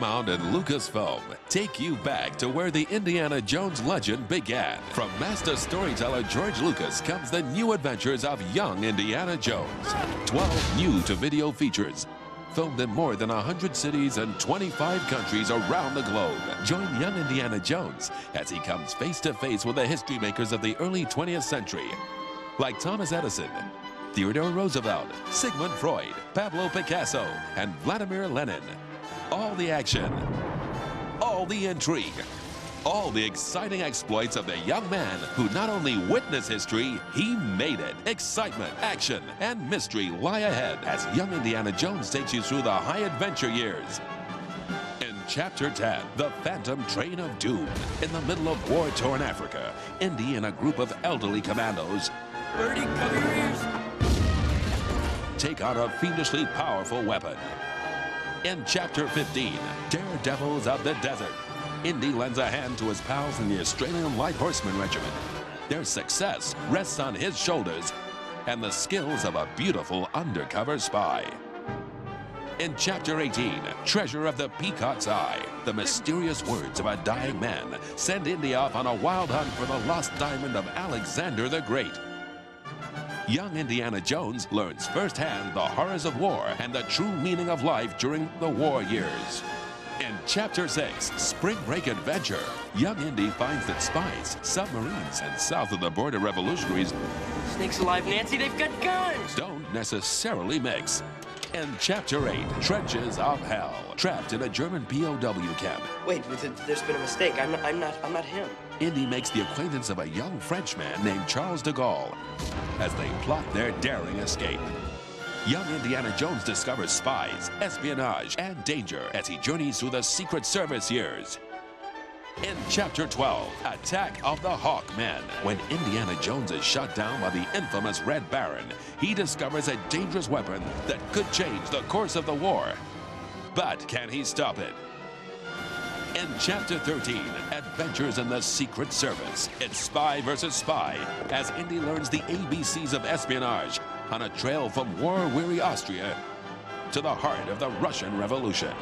Paramount and Lucasfilm take you back to where the Indiana Jones legend began. From master storyteller George Lucas comes the new adventures of young Indiana Jones. 12 new-to-video features, filmed in more than 100 cities and 25 countries around the globe. Join young Indiana Jones as he comes face-to-face with the history makers of the early 20th century, like Thomas Edison, Theodore Roosevelt, Sigmund Freud, Pablo Picasso, and Vladimir Lenin. All the action, all the intrigue, all the exciting exploits of the young man who not only witnessed history, he made it. Excitement, action, and mystery lie ahead as young Indiana Jones takes you through the high adventure years. In Chapter 10, The Phantom Train of Doom. In the middle of war-torn Africa, Indy and a group of elderly commandos Birdie, cover your ears. take on a fiendishly powerful weapon. In Chapter 15, Daredevils of the Desert, Indy lends a hand to his pals in the Australian Light Horseman Regiment. Their success rests on his shoulders and the skills of a beautiful undercover spy. In Chapter 18, Treasure of the Peacock's Eye, the mysterious words of a dying man send Indy off on a wild hunt for the lost diamond of Alexander the Great. Young Indiana Jones learns firsthand the horrors of war and the true meaning of life during the war years. In Chapter 6, Spring Break Adventure, young Indy finds that spies, submarines, and south-of-the-border revolutionaries Snakes alive, Nancy, they've got guns! don't necessarily mix. In Chapter 8, Trenches of Hell, trapped in a German POW camp, Wait, there's been a mistake. I'm not him. Indy makes the acquaintance of a young Frenchman named Charles de Gaulle as they plot their daring escape. Young Indiana Jones discovers spies, espionage, and danger as he journeys through the Secret Service years. In Chapter 12, Attack of the Hawkmen, when Indiana Jones is shot down by the infamous Red Baron, he discovers a dangerous weapon that could change the course of the war. But can he stop it? In Chapter 13, Adventures in the Secret Service, it's spy versus spy as Indy learns the ABCs of espionage on a trail from war-weary Austria to the heart of the Russian Revolution.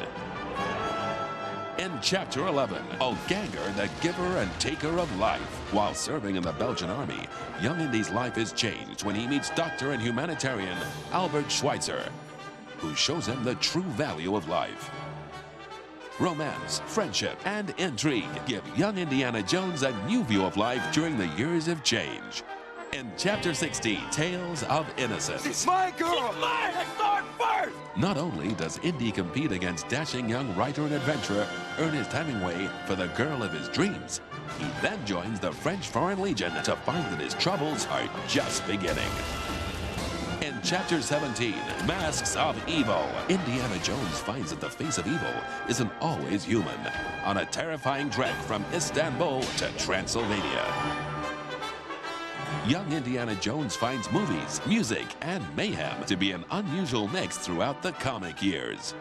In Chapter 11, Ganger, the giver and taker of life. While serving in the Belgian army, young Indy's life is changed when he meets doctor and humanitarian Albert Schweitzer, who shows him the true value of life. Romance, friendship, and intrigue give young Indiana Jones a new view of life during the years of change. In Chapter 16, Tales of Innocence. It's my girl! She's mine! I saw it first! Not only does Indy compete against dashing young writer and adventurer Ernest Hemingway for the girl of his dreams, he then joins the French Foreign Legion to find that his troubles are just beginning. In Chapter 17, Masks of Evil, Indiana Jones finds that the face of evil isn't always human on a terrifying trek from Istanbul to Transylvania. Young Indiana Jones finds movies, music, and mayhem to be an unusual mix throughout the comic years.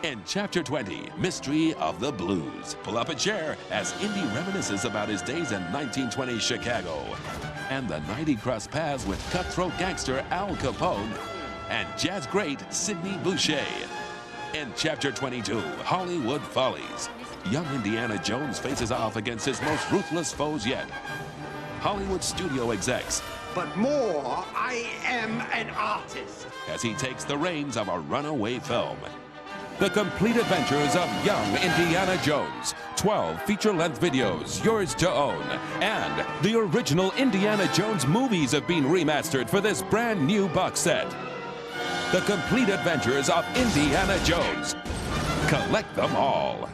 In Chapter 20, Mystery of the Blues, pull up a chair as Indy reminisces about his days in 1920 Chicago and the night he crossed paths with cutthroat gangster Al Capone and jazz great Sidney Boucher. In Chapter 22, Hollywood Follies, young Indiana Jones faces off against his most ruthless foes yet, Hollywood studio execs. But more, I am an artist. As he takes the reins of a runaway film. The complete adventures of young Indiana Jones. 12 feature-length videos, yours to own. And the original Indiana Jones movies have been remastered for this brand new box set. The complete adventures of Indiana Jones. Collect them all.